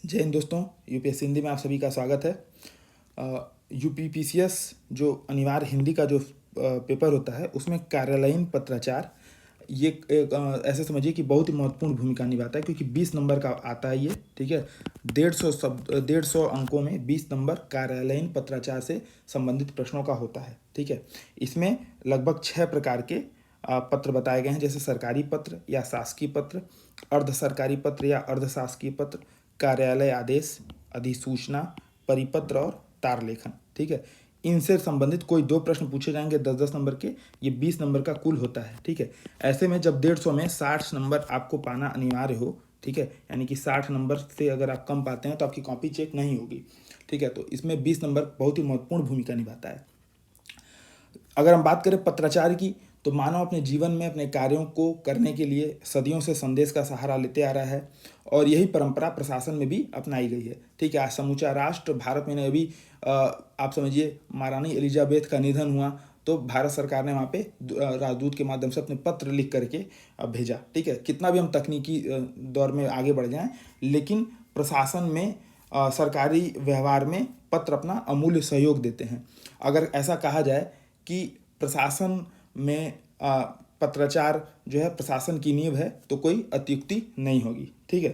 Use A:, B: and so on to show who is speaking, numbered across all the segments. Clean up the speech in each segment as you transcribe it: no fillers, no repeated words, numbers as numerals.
A: जय हिंद दोस्तों, यूपीएससी हिंदी में आप सभी का स्वागत है। यूपीपीसीएस जो अनिवार्य हिंदी का जो पेपर होता है उसमें कार्यालयीन पत्राचार ये ऐसे समझिए कि बहुत ही महत्वपूर्ण भूमिका निभाता है, क्योंकि 20 नंबर का आता है ये। ठीक है, 150 अंकों में 20 नंबर कार्यालयीन पत्राचार से संबंधित प्रश्नों का होता है। ठीक है, इसमें लगभग 6 प्रकार के पत्र बताए गए हैं, जैसे सरकारी पत्र या शासकीय पत्र, अर्ध सरकारी पत्र या अर्ध शासकीय पत्र, कार्यालय आदेश, अधिसूचना, परिपत्र और तार लेखन। ठीक है, इनसे संबंधित कोई 2 प्रश्न पूछे जाएंगे 10-10 नंबर के। ये 20 नंबर का कुल होता है। ठीक है, ऐसे में जब 150 में 60 नंबर आपको पाना अनिवार्य हो, ठीक है, यानी कि 60 नंबर से अगर आप कम पाते हैं तो आपकी कॉपी चेक नहीं होगी। ठीक है, तो इसमें 20 नंबर बहुत ही महत्वपूर्ण भूमिका निभाता है। अगर हम बात करें पत्राचार की, तो मानव अपने जीवन में अपने कार्यों को करने के लिए सदियों से संदेश का सहारा लेते आ रहा है, और यही परंपरा प्रशासन में भी अपनाई गई है। ठीक है, आज समूचा राष्ट्र भारत में ने अभी आप समझिए महारानी एलिजाबेथ का निधन हुआ तो भारत सरकार ने वहाँ पे राजदूत के माध्यम से अपने पत्र लिख करके भेजा। ठीक है, कितना भी हम तकनीकी दौर में आगे बढ़ जाएं, लेकिन प्रशासन में सरकारी व्यवहार में पत्र अपना अमूल्य सहयोग देते हैं। अगर ऐसा कहा जाए कि प्रशासन में पत्राचार जो है प्रशासन की नींव है, तो कोई अत्युक्ति नहीं होगी। ठीक है,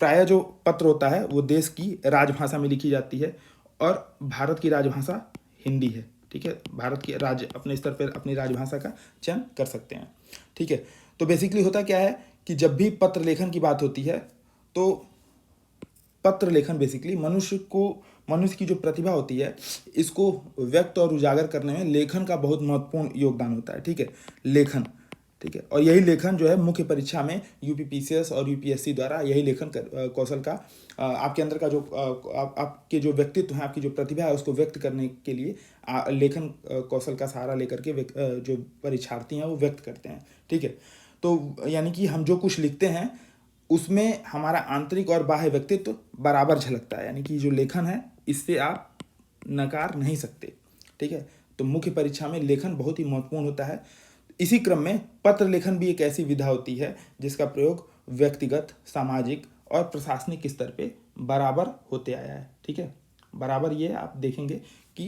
A: प्रायः जो पत्र होता है वो देश की राजभाषा में लिखी जाती है, और भारत की राजभाषा हिंदी है। ठीक है, भारत की राज्य अपने स्तर पर अपनी राजभाषा का चयन कर सकते हैं। ठीक है, तो बेसिकली होता क्या है कि जब भी पत्र लेखन की बात होती है तो पत्र लेखन बेसिकली मनुष्य की जो प्रतिभा होती है इसको व्यक्त और उजागर करने में लेखन का बहुत महत्वपूर्ण योगदान होता है। ठीक है, लेखन। ठीक है, और यही लेखन जो है मुख्य परीक्षा में यूपीपीसीएस और यूपीएससी द्वारा यही लेखन कौशल का आपके अंदर का जो आपके जो व्यक्तित्व है, आपकी जो प्रतिभा है उसको व्यक्त करने के लिए लेखन कौशल का सहारा लेकर के जो परीक्षार्थी हैं वो व्यक्त करते हैं। ठीक है, तो यानी कि हम जो कुछ लिखते हैं उसमें हमारा आंतरिक और बाह्य व्यक्तित्व बराबर झलकता है, यानी कि जो लेखन है इससे आप नकार नहीं सकते। ठीक है, तो मुख्य परीक्षा में लेखन बहुत ही महत्वपूर्ण होता है। इसी क्रम में पत्र लेखन भी एक ऐसी विधा होती है जिसका प्रयोग व्यक्तिगत, सामाजिक और प्रशासनिक स्तर पे बराबर होते आया है। ठीक है, बराबर ये आप देखेंगे कि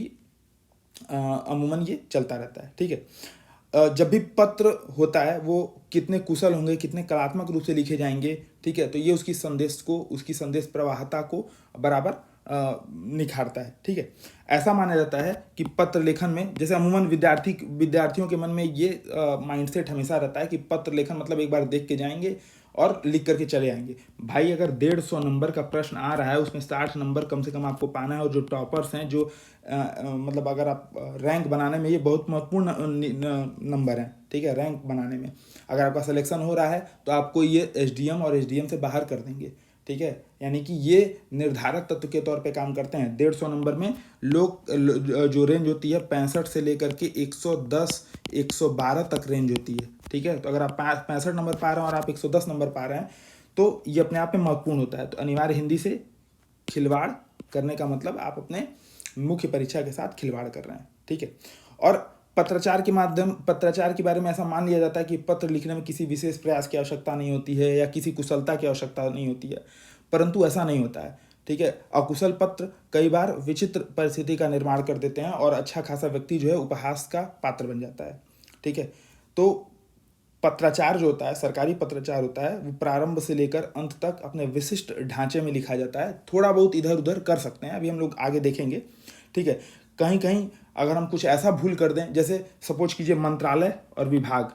A: अमूमन ये चलता रहता है। ठीक है, जब भी पत्र होता है वो कितने कुशल होंगे, कितने कलात्मक रूप से लिखे जाएंगे। ठीक है, तो ये उसकी संदेश प्रवाहता को बराबर निखारता है। ठीक है, ऐसा माना जाता है कि पत्र लेखन में, जैसे अमूमन विद्यार्थियों के मन में ये माइंडसेट हमेशा रहता है कि पत्र लेखन मतलब एक बार देख के जाएंगे और लिख करके चले आएंगे। भाई अगर 150 नंबर का प्रश्न आ रहा है उसमें 60 नंबर कम से कम आपको पाना है, और जो टॉपर्स हैं जो मतलब अगर आप रैंक बनाने में, ये बहुत महत्वपूर्ण नंबर हैं। ठीक है, रैंक बनाने में अगर आपका सिलेक्शन हो रहा है तो आपको ये एसडीएम और एसडीएम से बाहर कर देंगे। ठीक है, यानी कि ये निर्धारक तत्व के तौर पे काम करते हैं। 150 नंबर में लोग जो रेंज होती है 65 से लेकर के 110 112 तक रेंज होती है। ठीक है, तो अगर आप 65 नंबर पा रहे हैं और आप 110 नंबर पा रहे हैं तो ये अपने आप में महत्वपूर्ण होता है। तो अनिवार्य हिंदी से खिलवाड़ करने का मतलब आप अपने मुख्य परीक्षा के साथ खिलवाड़ कर रहे हैं। ठीक है, और पत्राचार के बारे में ऐसा मान लिया जाता है कि पत्र लिखने में किसी विशेष प्रयास की आवश्यकता नहीं होती है या किसी कुशलता की आवश्यकता नहीं होती है, परंतु ऐसा नहीं होता है। ठीक है, अकुशल पत्र कई बार विचित्र परिस्थिति का निर्माण कर देते हैं और अच्छा खासा व्यक्ति जो है उपहास का पात्र बन जाता है। ठीक है, तो पत्राचार जो होता है, सरकारी पत्राचार होता है, वो प्रारंभ से लेकर अंत तक अपने विशिष्ट ढांचे में लिखा जाता है। थोड़ा बहुत इधर उधर कर सकते हैं, अभी हम लोग आगे देखेंगे। ठीक है, कहीं कहीं अगर हम कुछ ऐसा भूल कर दें, जैसे सपोज कीजिए मंत्रालय और विभाग।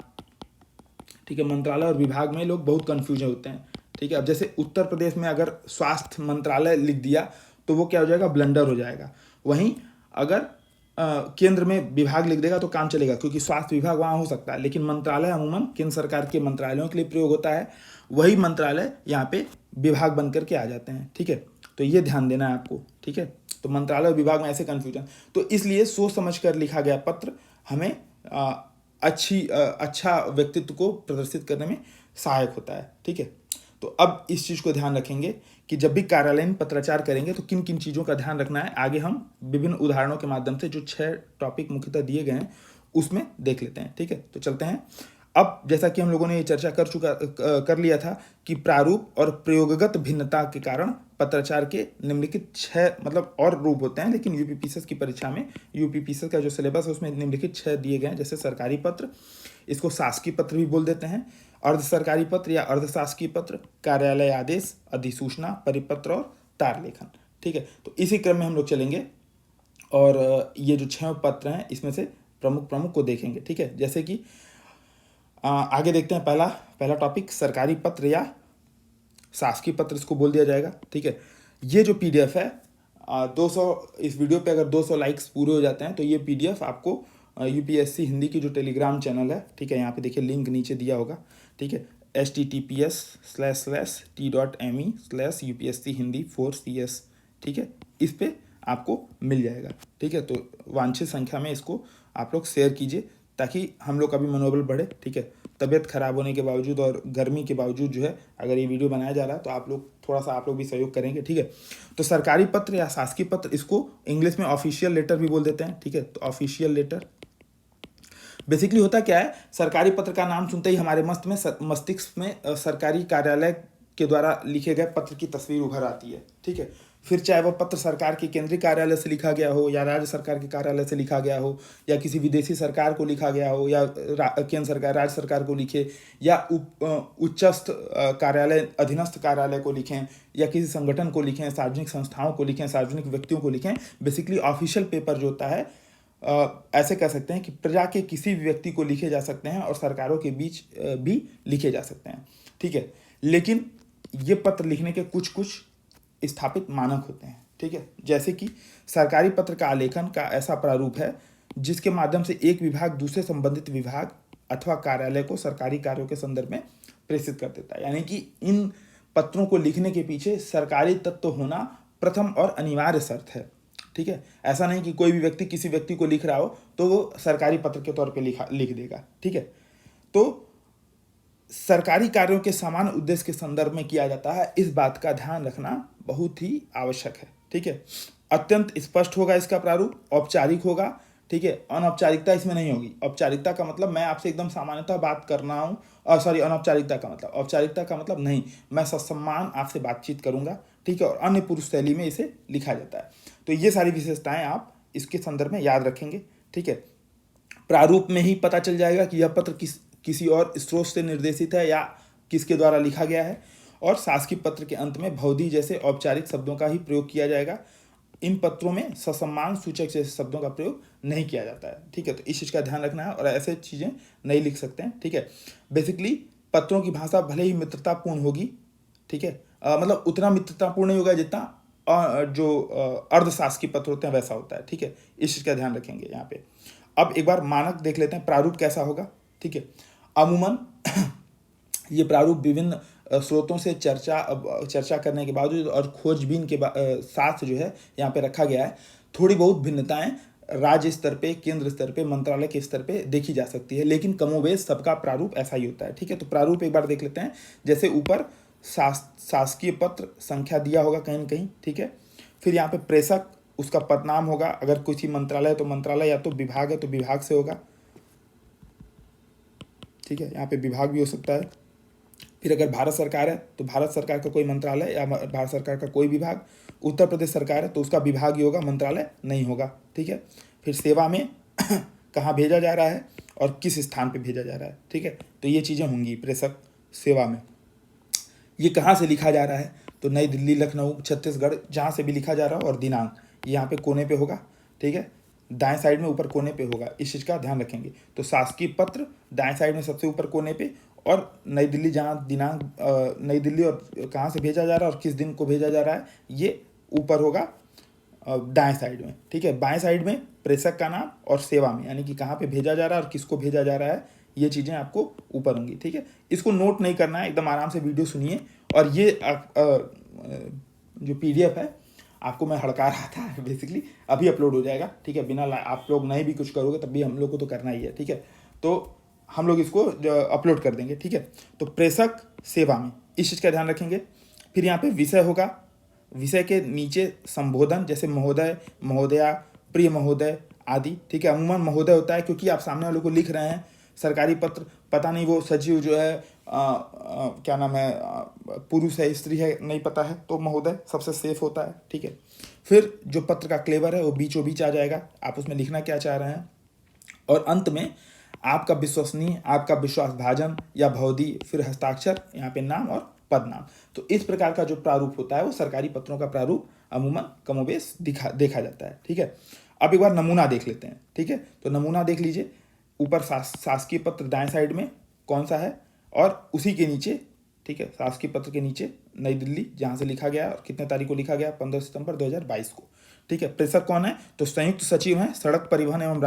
A: ठीक है, मंत्रालय और विभाग में लोग बहुत कन्फ्यूज होते हैं। ठीक है, अब जैसे उत्तर प्रदेश में अगर स्वास्थ्य मंत्रालय लिख दिया तो वो क्या हो जाएगा, ब्लंडर हो जाएगा। वहीं अगर केंद्र में विभाग लिख देगा तो काम चलेगा, क्योंकि स्वास्थ्य विभाग वहाँ हो सकता है, लेकिन मंत्रालय अमूमन केंद्र सरकार के मंत्रालयों के लिए प्रयोग होता है। वही मंत्रालय यहाँ पे विभाग बन करके आ जाते हैं। ठीक है, तो ये ध्यान देना है आपको। ठीक है, तो मंत्रालय और विभाग में ऐसे कन्फ्यूजन, तो इसलिए सोच समझ कर लिखा गया पत्र हमें अच्छा व्यक्तित्व को प्रदर्शित करने में सहायक होता है। ठीक है, तो अब इस चीज़ को ध्यान रखेंगे कि जब भी कार्यालयीन पत्राचार करेंगे तो किन किन चीज़ों का ध्यान रखना है, आगे हम विभिन्न उदाहरणों के माध्यम से जो 6 टॉपिक मुख्यतः दिए गए हैं उसमें देख लेते हैं। ठीक है, तो चलते हैं। अब जैसा कि हम लोगों ने ये चर्चा कर लिया था कि प्रारूप और प्रयोगगत भिन्नता के कारण पत्राचार के निम्नलिखित 6 मतलब और रूप होते हैं, लेकिन यूपीपीसीएस की परीक्षा में यूपीपीसीएस का जो सिलेबस है उसमें निम्नलिखित 6 दिए गए हैं। जैसे सरकारी पत्र, इसको शासकीय पत्र भी बोल देते हैं, अर्ध सरकारी पत्र या अर्ध शासकीय पत्र, कार्यालय आदेश, अधिसूचना, परिपत्र और तार लेखन। ठीक है, तो इसी क्रम में हम लोग चलेंगे और ये जो 6 पत्र हैं इसमें से प्रमुख को देखेंगे। ठीक है, जैसे कि आगे देखते हैं पहला टॉपिक सरकारी पत्र या शासकीय पत्र इसको बोल दिया जाएगा। ठीक है, ये जो पीडीएफ है 200 इस वीडियो पे अगर 200 लाइक्स पूरे हो जाते हैं तो ये पीडीएफ आपको यूपीएससी हिंदी की जो टेलीग्राम चैनल है, ठीक है, यहाँ पे देखिए लिंक नीचे दिया होगा। ठीक है, https://t.me/upsc-hindi4cs। ठीक है, इस पे आपको मिल जाएगा। ठीक है, तो वांछित संख्या में इसको आप लोग शेयर कीजिए ताकि हम लोग का भी मनोबल बढ़े। ठीक है, तबीयत खराब होने के बावजूद और गर्मी के बावजूद जो है अगर ये वीडियो बनाया जा रहा है तो आप लोग थोड़ा सा आप लोग भी सहयोग करेंगे। ठीक है, तो सरकारी पत्र या शासकीय पत्र इसको इंग्लिश में ऑफिशियल लेटर भी बोल देते हैं। ठीक है, तो ऑफिशियल लेटर बेसिकली होता क्या है, सरकारी पत्र का नाम सुनते ही हमारे मस्तिष्क में सरकारी कार्यालय के द्वारा लिखे गए पत्र की तस्वीर उभर आती है। ठीक है, फिर चाहे वह पत्र सरकार के केंद्रीय कार्यालय से लिखा गया हो या राज्य सरकार के कार्यालय से लिखा गया हो या किसी विदेशी सरकार को लिखा गया हो या केंद्र सरकार राज्य सरकार को लिखे या उच्चस्थ कार्यालय अधीनस्थ कार्यालय को लिखें या किसी संगठन को लिखें, सार्वजनिक संस्थाओं को लिखें, सार्वजनिक व्यक्तियों को लिखें, बेसिकली ऑफिशियल पेपर जो होता है ऐसे कह सकते हैं कि प्रजा के किसी भी व्यक्ति को लिखे जा सकते हैं और सरकारों के बीच भी लिखे जा सकते हैं। ठीक है, लेकिन ये पत्र लिखने के कुछ स्थापित मानक होते हैं। ठीक है, जैसे कि सरकारी पत्र का आलेखन का ऐसा प्रारूप है जिसके माध्यम से एक विभाग दूसरे संबंधित विभाग अथवा कार्यालय को सरकारी कार्यों के संदर्भ में प्रेषित कर देता है। यानी कि इन पत्रों को लिखने के पीछे सरकारी तत्व होना प्रथम और अनिवार्य शर्त है। ठीक है, ऐसा नहीं कि कोई भी व्यक्ति किसी व्यक्ति को लिख रहा हो तो वो सरकारी पत्र के तौर पे लिख देगा। ठीक है, तो सरकारी कार्यों के समान उद्देश्य के संदर्भ में किया जाता है, इस बात का ध्यान रखना बहुत ही आवश्यक है। ठीक है, अत्यंत स्पष्ट होगा इसका प्रारूप, औपचारिक होगा। ठीक है, अनौपचारिकता इसमें नहीं होगी। औपचारिकता का मतलब मैं आपसे एकदम सामान्यतः बात कर रहा हूँ, सॉरी अनौपचारिकता का मतलब, औपचारिकता का मतलब नहीं, मैं ससम्मान आपसे बातचीत करूंगा। ठीक है, और अन्य पुरुष शैली में इसे लिखा जाता है। तो ये सारी विशेषताएं आप इसके संदर्भ में याद रखेंगे। ठीक है, प्रारूप में ही पता चल जाएगा कि यह पत्र किसी और स्रोत से निर्देशित है या किसके द्वारा लिखा गया है। और शासकीय पत्र के अंत में भवधी जैसे औपचारिक शब्दों का ही प्रयोग किया जाएगा। इन पत्रों में ससम्मान सूचक जैसे शब्दों का प्रयोग नहीं किया जाता है। ठीक है, तो इस चीज़ का ध्यान रखना है और ऐसे चीज़ें नहीं लिख सकते हैं। ठीक है, बेसिकली पत्रों की भाषा भले ही मित्रतापूर्ण होगी, ठीक है, मतलब उतना मित्रतापूर्ण नहीं होगा जितना जो अर्धशासकीय पत्र होते हैं वैसा होता है। ठीक है, इस चीज़ का ध्यान रखेंगे यहाँ पे। अब एक बार मानक देख लेते हैं, प्रारूप कैसा होगा। ठीक है, अमूमन ये प्रारूप विभिन्न स्रोतों से चर्चा करने के बावजूद और खोजबीन के साथ जो है यहाँ पे रखा गया है। थोड़ी बहुत भिन्नताएं राज्य स्तर पे, केंद्र स्तर पे, मंत्रालय के स्तर पे देखी जा सकती है, लेकिन कमोबेश सबका प्रारूप ऐसा ही होता है। ठीक है, तो प्रारूप एक बार देख लेते हैं। जैसे ऊपर शासकीय पत्र संख्या दिया होगा कहीं न कहीं। ठीक है, फिर यहाँ पे प्रेषक, उसका पदनाम होगा, अगर किसी मंत्रालय है तो मंत्रालय, या तो विभाग है तो विभाग से होगा। ठीक है, यहाँ पे विभाग भी हो सकता है। फिर अगर भारत सरकार है तो भारत सरकार का कोई मंत्रालय या भारत सरकार का कोई विभाग। उत्तर प्रदेश सरकार है तो उसका विभाग ही होगा, मंत्रालय नहीं होगा। ठीक है, फिर सेवा में कहाँ भेजा जा रहा है और किस स्थान पे भेजा जा रहा है। ठीक है, तो ये चीज़ें होंगी प्रेषक सेवा में। ये कहाँ से लिखा जा रहा है तो नई दिल्ली, लखनऊ, छत्तीसगढ़, जहाँ से भी लिखा जा रहा हो, और दिनांक यहाँ पे कोने पे होगा। ठीक है, दाएं साइड में ऊपर कोने पे होगा, इस चीज़ का ध्यान रखेंगे। तो शासकीय पत्र दाएं साइड में सबसे ऊपर कोने पे, और नई दिल्ली जहाँ दिनांक, नई दिल्ली और कहाँ से भेजा जा रहा है और किस दिन को भेजा जा रहा है ये ऊपर होगा दाएं साइड में। ठीक है, बाएं साइड में प्रेषक का नाम और सेवा में, यानी कि कहाँ पे भेजा जा रहा है और किसको भेजा जा रहा है, ये चीज़ें आपको ऊपर होंगी। ठीक है, इसको नोट नहीं करना है, एकदम आराम से वीडियो सुनिए। और ये जो पीडीएफ है आपको मैं हड़का रहा था, बेसिकली अभी अपलोड हो जाएगा। ठीक है, बिना आप लोग नहीं भी कुछ करोगे तब भी हम लोग को तो करना ही है। ठीक है, तो हम लोग इसको अपलोड कर देंगे। ठीक है, तो प्रेषक सेवा में इस चीज़ का ध्यान रखेंगे। फिर यहाँ पे विषय होगा, विषय के नीचे संबोधन, जैसे महोदय, महोदया, प्रिय महोदय आदि। ठीक है, अमूमन महोदय होता है क्योंकि आप सामने वालों को लिख रहे हैं। सरकारी पत्र पता नहीं वो सचिव जो है क्या नाम है, पुरुष है स्त्री है नहीं पता है, तो महोदय सबसे सेफ होता है। ठीक है, फिर जो पत्र का क्लेवर है वो बीचों बीच आ जाएगा, आप उसमें लिखना क्या चाह रहे हैं, और अंत में आपका विश्वसनीय, आपका विश्वासभाजन या भवदी, फिर हस्ताक्षर, यहाँ पे नाम और पद नाम। तो इस प्रकार का जो प्रारूप होता है वो सरकारी पत्रों का प्रारूप अमूमन कमोबेश देखा जाता है। ठीक है, अब एक बार नमूना देख लेते हैं। ठीक है, तो नमूना देख लीजिए, ऊपर शासकीय पत्र दाएं साइड में कौन सा है, और उसी के नीचे, ठीक है, शासकीय पत्र के नीचे नई दिल्ली, जहाँ से लिखा गया और कितने तारीख को लिखा गया, 15 सितंबर 2022 को। ठीक है, प्रेषक कौन है, तो संयुक्त सचिव हैं सड़क परिवहन एवं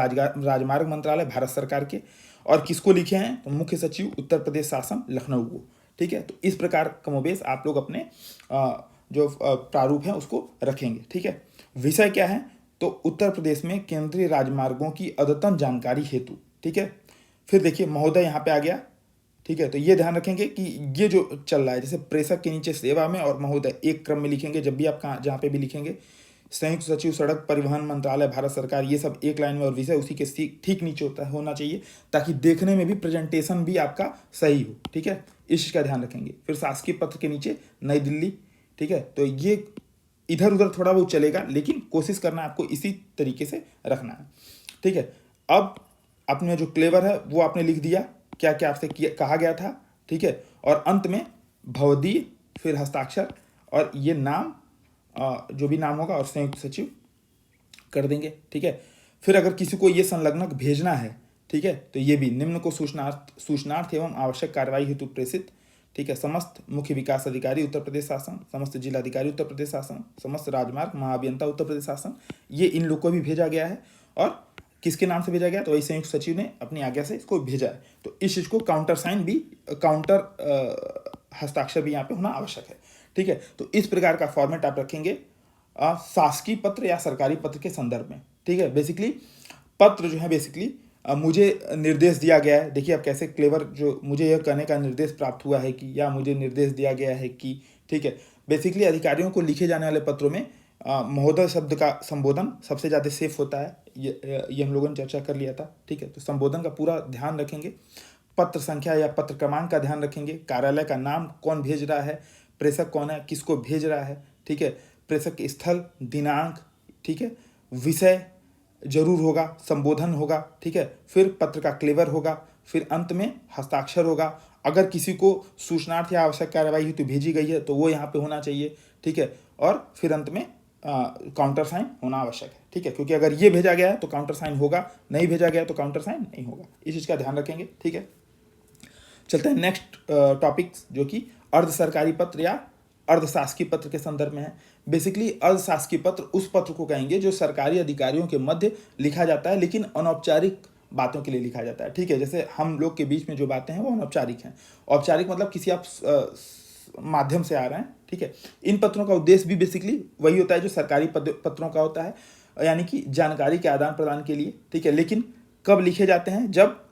A: राजमार्ग मंत्रालय भारत सरकार के, और किसको लिखे हैं, तो मुख्य सचिव उत्तर प्रदेश शासन लखनऊ को। ठीक है, तो इस प्रकार कमोबेश आप लोग अपने जो प्रारूप है उसको रखेंगे। ठीक है, विषय क्या है, तो उत्तर प्रदेश में केंद्रीय राजमार्गों की अद्यतन जानकारी हेतु। ठीक है, फिर देखिए महोदय यहाँ पे आ गया। ठीक है, तो ये ध्यान रखेंगे कि ये जो चल रहा है, जैसे प्रेषक के नीचे सेवा में और महोदय एक क्रम में लिखेंगे, जब भी आप कहाँ जहाँ पे भी लिखेंगे, संयुक्त सचिव सड़क परिवहन मंत्रालय भारत सरकार, ये सब एक लाइन में, और विषय उसी के ठीक नीचे होना चाहिए, ताकि देखने में भी प्रेजेंटेशन भी आपका सही हो। ठीक है, इस चीज़ का ध्यान रखेंगे। फिर शासकीय पत्र के नीचे नई दिल्ली। ठीक है, तो ये इधर उधर थोड़ा बहुत चलेगा, लेकिन कोशिश करना आपको इसी तरीके से रखना है। ठीक है, अब आपने जो क्लेवर है वो आपने लिख दिया, क्या क्या आपसे कहा गया था। ठीक है, और अंत में भवदीय, फिर हस्ताक्षर, और ये नाम जो भी नाम होगा, और संयुक्त सचिव कर देंगे। ठीक है, फिर अगर किसी को ये संलग्नक भेजना है, ठीक है, तो ये भी निम्न को सूचनार्थ एवं आवश्यक कार्रवाई हेतु प्रेषित। ठीक है, समस्त मुख्य विकास अधिकारी उत्तर प्रदेश शासन, समस्त जिलाधिकारी उत्तर प्रदेश शासन, समस्त राजमार्ग महाअभियंता उत्तर प्रदेश शासन, ये इन लोग को भी भेजा गया है। और किसके नाम से भेजा गया, तो वही संयुक्त सचिव ने अपनी आज्ञा से इसको भेजा है। तो इस चीज़ को काउंटर हस्ताक्षर भी यहाँ पे होना आवश्यक है। ठीक है, तो इस प्रकार का फॉर्मेट आप रखेंगे शासकीय पत्र या सरकारी पत्र के संदर्भ में। ठीक है, बेसिकली पत्र जो है, बेसिकली मुझे निर्देश दिया गया है, देखिए आप कैसे क्लेवर, जो मुझे यह कहने का निर्देश प्राप्त हुआ है कि, या मुझे निर्देश दिया गया है कि। ठीक है, बेसिकली अधिकारियों को लिखे जाने वाले पत्रों में महोदय शब्द का संबोधन सबसे ज़्यादा सेफ होता है, ये हम लोगों ने चर्चा कर लिया था। ठीक है, तो संबोधन का पूरा ध्यान रखेंगे, पत्र संख्या या पत्र क्रमांक का ध्यान रखेंगे, कार्यालय का नाम, कौन भेज रहा है, प्रेषक कौन है, किसको भेज रहा है। ठीक है, प्रेषक के स्थल, दिनांक। ठीक है, विषय जरूर होगा, संबोधन होगा। ठीक है, फिर पत्र का क्लेवर होगा, फिर अंत में हस्ताक्षर होगा। अगर किसी को सूचनार्थ या आवश्यक कार्रवाई हेतु भेजी गई है तो वो यहाँ पे होना चाहिए। ठीक है, और फिर अंत में काउंटर साइन होना आवश्यक है। ठीक है, क्योंकि अगर ये भेजा गया है तो काउंटर साइन होगा, नहीं भेजा गया तो काउंटर साइन नहीं होगा, इस चीज़ का ध्यान रखेंगे। ठीक है, चलते हैं नेक्स्ट टॉपिक, जो कि अर्ध सरकारी पत्र या अर्धशासकीय पत्र के संदर्भ में है। बेसिकली अर्धशासकीय पत्र उस पत्र को कहेंगे जो सरकारी अधिकारियों के मध्य लिखा जाता है, लेकिन अनौपचारिक बातों के लिए लिखा जाता है। ठीक है, जैसे हम लोग के बीच में जो बातें हैं वो अनौपचारिक हैं। औपचारिक मतलब किसी आप माध्यम से आ रहे हैं। ठीक है, इन पत्रों का उद्देश्य भी बेसिकली वही होता है जो सरकारी पत्रों का होता है, यानी कि जानकारी के आदान प्रदान के लिए। ठीक है, लेकिन कब लिखे जाते हैं, जब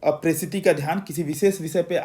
A: प्रेषिती का ध्यान किसी विशेष विषय पे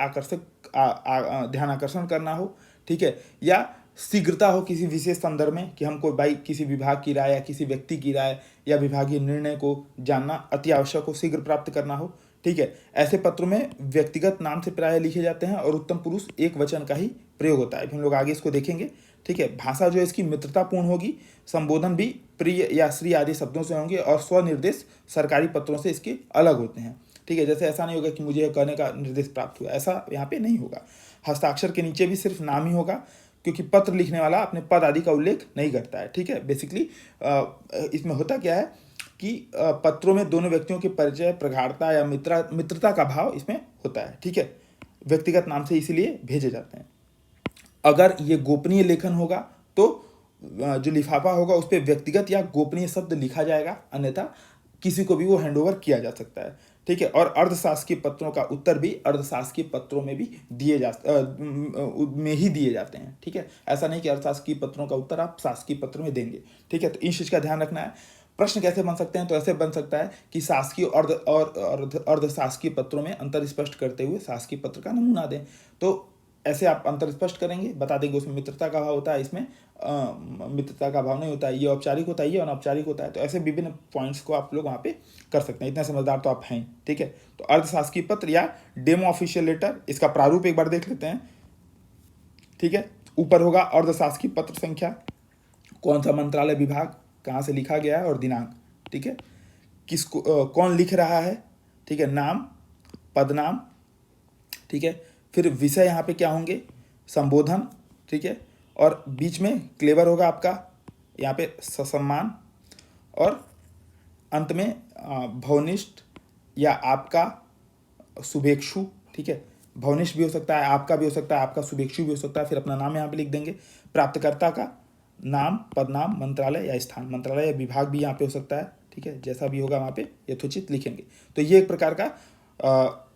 A: ध्यान आकर्षण करना हो। ठीक है, या शीघ्रता हो किसी विशेष संदर्भ में, कि हमको भाई किसी विभाग की राय या किसी व्यक्ति की राय या विभागीय निर्णय को जानना अति आवश्यक हो, शीघ्र प्राप्त करना हो। ठीक है, ऐसे पत्रों में व्यक्तिगत नाम से प्रायः लिखे जाते हैं और उत्तम पुरुष एक वचन का ही प्रयोग होता है। हम लोग आगे इसको देखेंगे। ठीक है, भाषा जो है इसकी मित्रतापूर्ण होगी, संबोधन भी प्रिय या श्री आदि शब्दों से होंगे, और स्वनिर्देश सरकारी पत्रों से इसके अलग होते हैं। ठीक है, जैसे ऐसा नहीं होगा कि मुझे यह कहने का निर्देश प्राप्त हुआ, ऐसा यहाँ पे नहीं होगा। हस्ताक्षर के नीचे भी सिर्फ नाम ही होगा, क्योंकि पत्र लिखने वाला अपने पद आदि का उल्लेख नहीं करता है। ठीक है, बेसिकली इसमें होता क्या है कि पत्रों में दोनों व्यक्तियों के परिचय, प्रगाढ़ता या मित्रता का भाव इसमें होता है। ठीक है, व्यक्तिगत नाम से इसीलिए भेजे जाते हैं। अगर ये गोपनीय लेखन होगा तो जो लिफाफा होगा उस पर व्यक्तिगत या गोपनीय शब्द लिखा जाएगा, अन्यथा किसी को भी वो हैंडओवर किया जा सकता है। ठीक है, और अर्धशासकीय पत्रों का उत्तर भी अर्धशासकीय पत्रों में भी दिए जाते हैं। ठीक है, ऐसा नहीं कि अर्धशासकीय पत्रों का उत्तर आप शासकीय पत्र में देंगे। ठीक है, तो इस चीज़ का ध्यान रखना है। प्रश्न कैसे बन सकते हैं, तो ऐसे बन सकता है कि शासकीय और अर्धशासकीय पत्रों में अंतर स्पष्ट करते हुए शासकीय पत्र का नमूना दें। तो ऐसे आप अंतर स्पष्ट करेंगे, बता देंगे उसमें मित्रता का भाव होता है, इसमें मित्रता का भाव नहीं होता है, ये औपचारिक होता है, ये अनौपचारिक होता है। तो ऐसे विभिन्न पॉइंट्स को आप लोग वहाँ पे कर सकते हैं। इतने समझदार तो आप हैं, ठीक है। तो अर्धशासकीय पत्र या डेमो ऑफिशियल लेटर, इसका प्रारूप एक बार देख लेते हैं, ठीक है। ऊपर होगा अर्धशासकीय पत्र संख्या, कौन सा मंत्रालय विभाग, कहाँ से लिखा गया है और दिनांक, ठीक है। किसको कौन लिख रहा है, ठीक है, नाम, पदनाम, ठीक है। फिर विषय यहाँ पे क्या होंगे, संबोधन, ठीक है। और बीच में क्लेवर होगा आपका यहाँ पे ससम्मान, और अंत में भवनिष्ठ या आपका शुभेक्षु, ठीक है। भवनिष्ठ भी हो सकता है, आपका भी हो सकता है, आपका शुभेक्षु भी हो सकता है। फिर अपना नाम यहाँ पे लिख देंगे, प्राप्तकर्ता का नाम, पदनाम, मंत्रालय या स्थान, मंत्रालय या विभाग भी यहाँ पे हो सकता है, ठीक है। जैसा भी होगा वहाँ पे यथोचित लिखेंगे। तो ये एक प्रकार का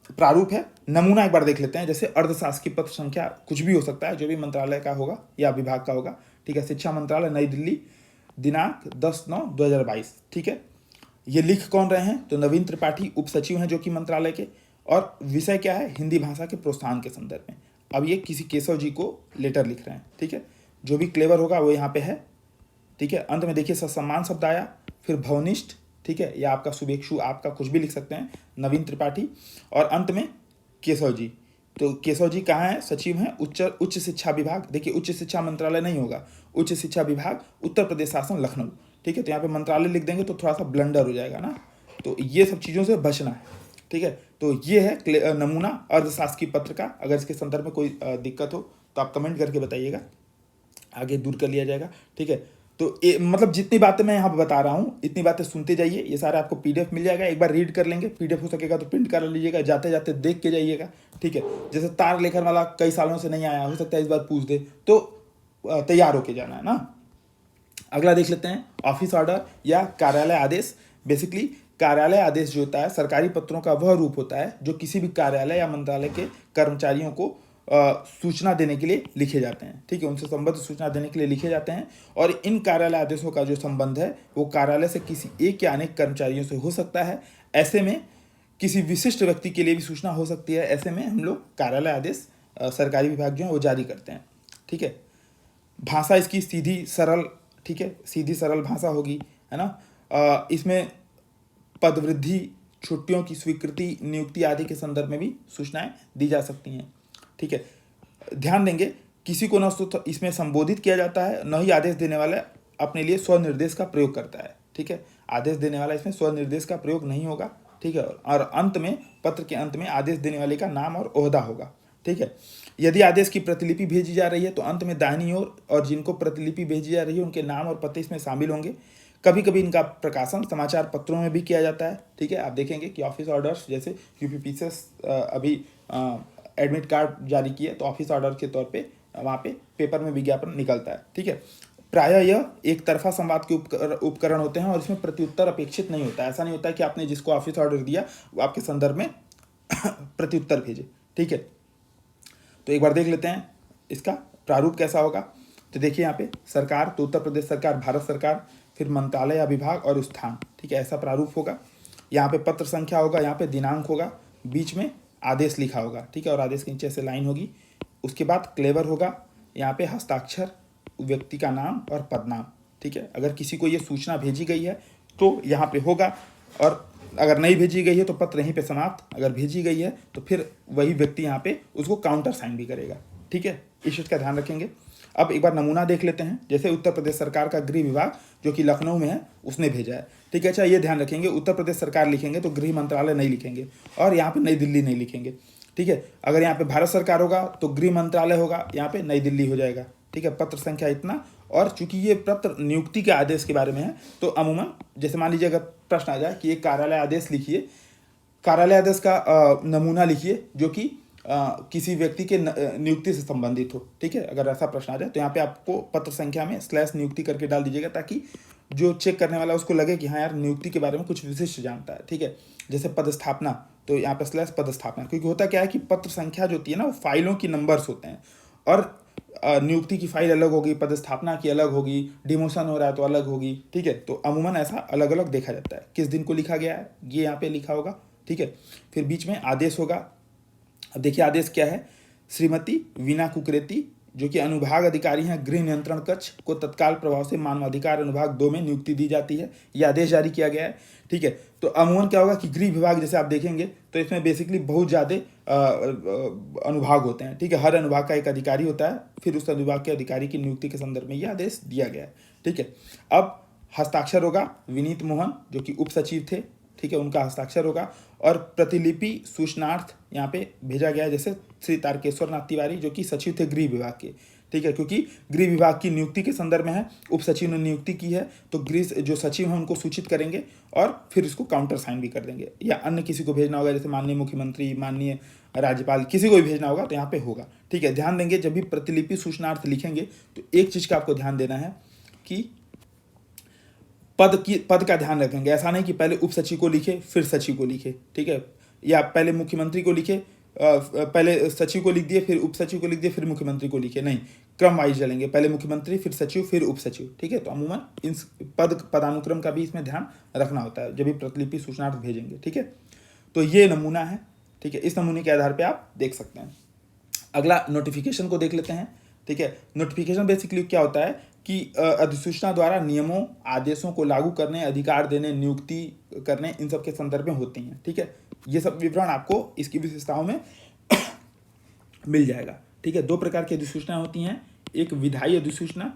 A: प्रारूप है। नमूना एक बार देख लेते हैं। जैसे अर्धशासकीय पत्र संख्या कुछ भी हो सकता है, जो भी मंत्रालय का होगा या विभाग का होगा, ठीक है। शिक्षा मंत्रालय, नई दिल्ली, दिनांक 10/9/2022, ठीक है। ये लिख कौन रहे हैं, तो नवीन त्रिपाठी उप सचिव हैं जो कि मंत्रालय के, और विषय क्या है, हिंदी भाषा के प्रोत्साहन के संदर्भ में। अब ये किसी केशव जी को लेटर लिख रहे हैं, ठीक है। जो भी क्लेवर होगा वो यहाँ पे है, ठीक है। अंत में देखिए ससम्मान शब्द आया, फिर भवनिष्ठ, ठीक है, या आपका शुभेक्षु, आपका कुछ भी लिख सकते हैं, नवीन त्रिपाठी, और अंत में केशव जी। तो केशव जी कहाँ हैं, सचिव हैं उच्च शिक्षा विभाग। देखिए उच्च शिक्षा मंत्रालय नहीं होगा, उच्च शिक्षा विभाग, उत्तर प्रदेश शासन, लखनऊ, ठीक है। तो यहाँ पे मंत्रालय लिख देंगे तो थोड़ा सा ब्लंडर हो जाएगा ना, तो ये सब चीज़ों से बचना है, ठीक है। तो ये है नमूना अर्धशासकीय पत्र का। अगर इसके संदर्भ में कोई दिक्कत हो तो आप कमेंट करके बताइएगा, आगे दूर कर लिया जाएगा, ठीक है। तो मतलब जितनी बातें मैं यहाँ बता रहा हूँ इतनी बातें सुनते जाइए, ये सारा आपको पीडीएफ मिल जाएगा, एक बार रीड कर लेंगे, पीडीएफ हो सकेगा तो प्रिंट कर लीजिएगा, जाते जाते देख के जाइएगा, ठीक है। जैसे तार लेखन वाला कई सालों से नहीं आया, हो सकता है इस बार पूछ दे, तो तैयार होके जाना है ना। अगला देख लेते हैं, ऑफिस ऑर्डर या कार्यालय आदेश। बेसिकली कार्यालय आदेश जो होता है सरकारी पत्रों का वह रूप होता है जो किसी भी कार्यालय या मंत्रालय के कर्मचारियों को सूचना देने के लिए लिखे जाते हैं, ठीक है। उनसे संबद्ध सूचना देने के लिए लिखे जाते हैं, और इन कार्यालय आदेशों का जो संबंध है वो कार्यालय से किसी एक या अनेक कर्मचारियों से हो सकता है। ऐसे में किसी विशिष्ट व्यक्ति के लिए भी सूचना हो सकती है। ऐसे में हम लोग कार्यालय आदेश सरकारी विभाग जो है वो जारी करते हैं, ठीक है। भाषा इसकी सीधी सरल, ठीक है, सीधी सरल भाषा होगी, है ना। इसमें पदवृद्धि, छुट्टियों की स्वीकृति, नियुक्ति आदि के संदर्भ में भी सूचनाएं दी जा सकती हैं, ठीक है। ध्यान देंगे, किसी को न तो इसमें संबोधित किया जाता है, न ही आदेश देने वाला अपने लिए स्वनिर्देश का प्रयोग करता है, ठीक है। आदेश देने वाला इसमें स्वनिर्देश का प्रयोग नहीं होगा, ठीक है। और अंत में, पत्र के अंत में आदेश देने वाले का नाम और ओहदा होगा, ठीक है। यदि आदेश की प्रतिलिपि भेजी जा रही है तो अंत में दाहिनी ओर और जिनको प्रतिलिपि भेजी जा रही है उनके नाम और पते इसमें शामिल होंगे। कभी कभी इनका प्रकाशन समाचार पत्रों में भी किया जाता है, ठीक है। आप देखेंगे कि ऑफिस ऑर्डर्स जैसे यूपीपीसीएस अभी एडमिट कार्ड जारी किए तो ऑफिस ऑर्डर के तौर पे वहाँ पे पेपर में विज्ञापन निकलता है, ठीक है। प्रायः यह एक तरफा संवाद के उपकरण होते हैं और इसमें प्रत्युत्तर अपेक्षित नहीं होता है। ऐसा नहीं होता है कि आपने जिसको ऑफिस ऑर्डर दिया वो आपके संदर्भ में प्रत्युत्तर भेजे, ठीक है। तो एक बार देख लेते हैं इसका प्रारूप कैसा होगा। तो देखिए यहाँ पे सरकार, तो उत्तर प्रदेश सरकार, भारत सरकार, फिर मंत्रालय या विभाग और स्थान, ठीक है, ऐसा प्रारूप होगा। यहाँ पे पत्र संख्या होगा, यहाँ पे दिनांक होगा, बीच में आदेश लिखा होगा, ठीक है, और आदेश के नीचे से लाइन होगी। उसके बाद क्लेवर होगा, यहाँ पे हस्ताक्षर, व्यक्ति का नाम और पदनाम, ठीक है। अगर किसी को ये सूचना भेजी गई है तो यहाँ पे होगा, और अगर नहीं भेजी गई है तो पत्र यहीं पे समाप्त। अगर भेजी गई है तो फिर वही व्यक्ति यहाँ पे उसको काउंटर साइन भी करेगा, ठीक है। इस चीज़ का ध्यान रखेंगे। अब एक बार नमूना देख लेते हैं। जैसे उत्तर प्रदेश सरकार का गृह विभाग जो कि लखनऊ में है उसने भेजा है, ठीक है। अच्छा, ये ध्यान रखेंगे, उत्तर प्रदेश सरकार लिखेंगे तो गृह मंत्रालय नहीं लिखेंगे, और यहाँ पे नई दिल्ली नहीं लिखेंगे, ठीक है। अगर यहाँ पे भारत सरकार होगा तो गृह मंत्रालय होगा, यहाँ पे नई दिल्ली हो जाएगा, ठीक है। पत्र संख्या इतना, और चूंकि ये पत्र नियुक्ति के आदेश के बारे में है तो अमूमन जैसे मान लीजिए अगर प्रश्न आ जाए कि एक कार्यालय आदेश लिखिए, कार्यालय आदेश का नमूना लिखिए जो कि किसी व्यक्ति के नियुक्ति से संबंधित हो, ठीक है। अगर ऐसा प्रश्न आ जाए तो यहाँ पे आपको पत्र संख्या में /नियुक्ति करके डाल दीजिएगा, ताकि जो चेक करने वाला उसको लगे कि हाँ यार नियुक्ति के बारे में कुछ विशिष्ट जानता है, ठीक है। जैसे पदस्थापना, तो यहाँ पे /पदस्थापना, क्योंकि होता क्या है कि पत्र संख्या जो होती है ना वो फाइलों की नंबर्स होते हैं, और नियुक्ति की फाइल अलग होगी, पदस्थापना की अलग होगी, डिमोशन हो रहा है तो अलग होगी, ठीक है। तो अमूमन ऐसा अलग अलग देखा जाता है। किस दिन को लिखा गया है ये यहाँ पे लिखा होगा, ठीक है। फिर बीच में आदेश होगा। अब देखिए आदेश क्या है, श्रीमती वीना कुकरेती जो कि अनुभाग अधिकारी हैं गृह नियंत्रण कक्ष को तत्काल प्रभाव से मानवाधिकार अनुभाग 2 में नियुक्ति दी जाती है। यह आदेश जारी किया गया है। ठीक है, तो अमूमन क्या होगा कि गृह विभाग जैसे आप देखेंगे तो इसमें बेसिकली बहुत ज़्यादा अनुभाग होते हैं। ठीक है, हर अनुभाग का एक अधिकारी होता है, फिर उस अनुभाग के अधिकारी की नियुक्ति के संदर्भ में यह आदेश दिया गया है। ठीक है, अब हस्ताक्षर होगा विनीत मोहन जो कि उप सचिव थे। ठीक है, उनका हस्ताक्षर होगा और प्रतिलिपि सूचनार्थ यहाँ पे भेजा गया है जैसे श्री तारकेश्वर नाथ तिवारी जो कि सचिव थे गृह विभाग के। ठीक है, क्योंकि गृह विभाग की नियुक्ति के संदर्भ में है, उप सचिव ने नियुक्ति की है तो गृह जो सचिव हैं उनको सूचित करेंगे और फिर इसको काउंटर साइन भी कर देंगे। या अन्य किसी को भेजना होगा जैसे माननीय मुख्यमंत्री, माननीय राज्यपाल, किसी को भी भेजना होगा तो यहाँ पे होगा। ठीक है, ध्यान देंगे जब भी प्रतिलिपि सूचनार्थ लिखेंगे तो एक चीज़ का आपको ध्यान देना है कि पद का ध्यान रखेंगे। ऐसा नहीं कि पहले उप सचिव को लिखे फिर सचिव को लिखे। ठीक है, या पहले मुख्यमंत्री को लिखे, पहले सचिव को लिख दिए फिर उप सचिव को लिख दिए फिर मुख्यमंत्री को लिखे, नहीं, क्रम वाइज चलेंगे, पहले मुख्यमंत्री फिर सचिव फिर उप सचिव। ठीक है, तो अमूमन इन पदानुक्रम का भी इसमें ध्यान रखना होता है जब भी प्रतिलिपि सूचनार्थ भेजेंगे। ठीक है, तो ये नमूना है। ठीक है, इस नमूने के आधार पर आप देख सकते हैं। अगला नोटिफिकेशन को देख लेते हैं। ठीक है, नोटिफिकेशन बेसिकली क्या होता है कि अधिसूचना द्वारा नियमों आदेशों को लागू करने, अधिकार देने, नियुक्ति करने, इन सब के संदर्भ में होती हैं। ठीक है, ये सब विवरण आपको इसकी विशेषताओं में मिल जाएगा। ठीक है, 2 प्रकार की अधिसूचना होती हैं, एक विधायी अधिसूचना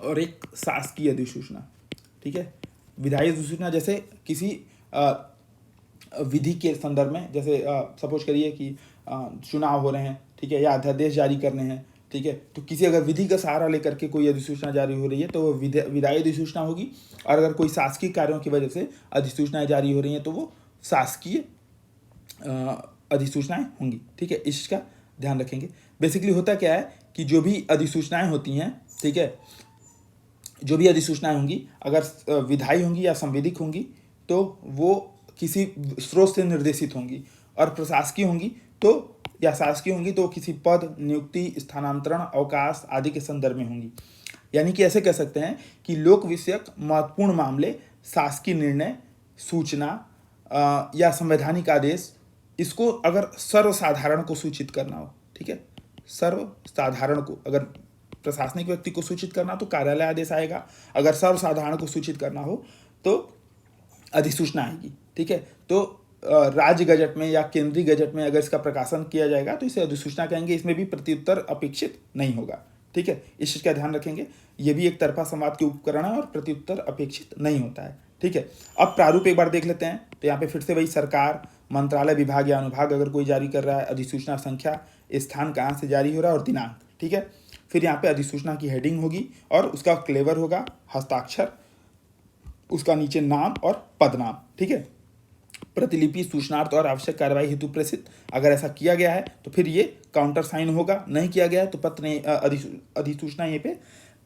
A: और एक शासकीय अधिसूचना। ठीक है, विधायी अधिसूचना जैसे किसी विधि के संदर्भ में, जैसे सपोज करिए कि चुनाव हो रहे हैं, ठीक है, या अध्यादेश जारी करने हैं। ठीक है, तो किसी अगर विधि का सहारा लेकर के कोई अधिसूचना जारी हो रही है तो वो विधायी अधिसूचना होगी, और अगर कोई शासकीय कार्यों की वजह से अधिसूचनाएं जारी हो रही हैं तो वो शासकीय अधिसूचनाएं होंगी। ठीक है, इसका ध्यान रखेंगे। बेसिकली होता क्या है कि जो भी अधिसूचनाएं होती हैं, ठीक है, जो भी अधिसूचनाएं होंगी अगर विधायी होंगी या संवैधिक होंगी तो वो किसी स्रोत से निर्देशित होंगी, और प्रशासकीय होंगी तो या शासकीय होंगी तो किसी पद, नियुक्ति, स्थानांतरण, अवकाश आदि के संदर्भ में होंगी। यानी कि ऐसे कह सकते हैं कि लोक विषयक महत्वपूर्ण मामले, शासकीय निर्णय, सूचना या संवैधानिक आदेश, इसको अगर सर्वसाधारण को सूचित करना हो, ठीक है, सर्वसाधारण को अगर प्रशासनिक व्यक्ति को सूचित करना तो कार्यालय आदेश आएगा, अगर सर्वसाधारण को सूचित करना हो तो अधिसूचना आएगी। ठीक है, तो राज्य गजट में या केंद्रीय गजट में अगर इसका प्रकाशन किया जाएगा तो इसे अधिसूचना कहेंगे। इसमें भी प्रत्युत्तर अपेक्षित नहीं होगा। ठीक है, इस चीज़ का ध्यान रखेंगे। ये भी एक तरफा संवाद के उपकरण है और प्रत्युत्तर अपेक्षित नहीं होता है। ठीक है, अब प्रारूप एक बार देख लेते हैं। तो यहाँ पे फिर से वही सरकार, मंत्रालय, विभाग या अनुभाग अगर कोई जारी कर रहा है, अधिसूचना संख्या, स्थान कहाँ से जारी हो रहा है और दिनांक। ठीक है, फिर यहाँ पे अधिसूचना की हेडिंग होगी और उसका क्लेवर होगा, हस्ताक्षर, उसका नीचे नाम और पदनाम। ठीक है, प्रतिलिपि सूचनार्थ और आवश्यक कार्रवाई हेतु प्रेषित, अगर ऐसा किया गया है तो फिर ये काउंटर साइन होगा, नहीं किया गया है तो पत्र अधिसूचना ये पे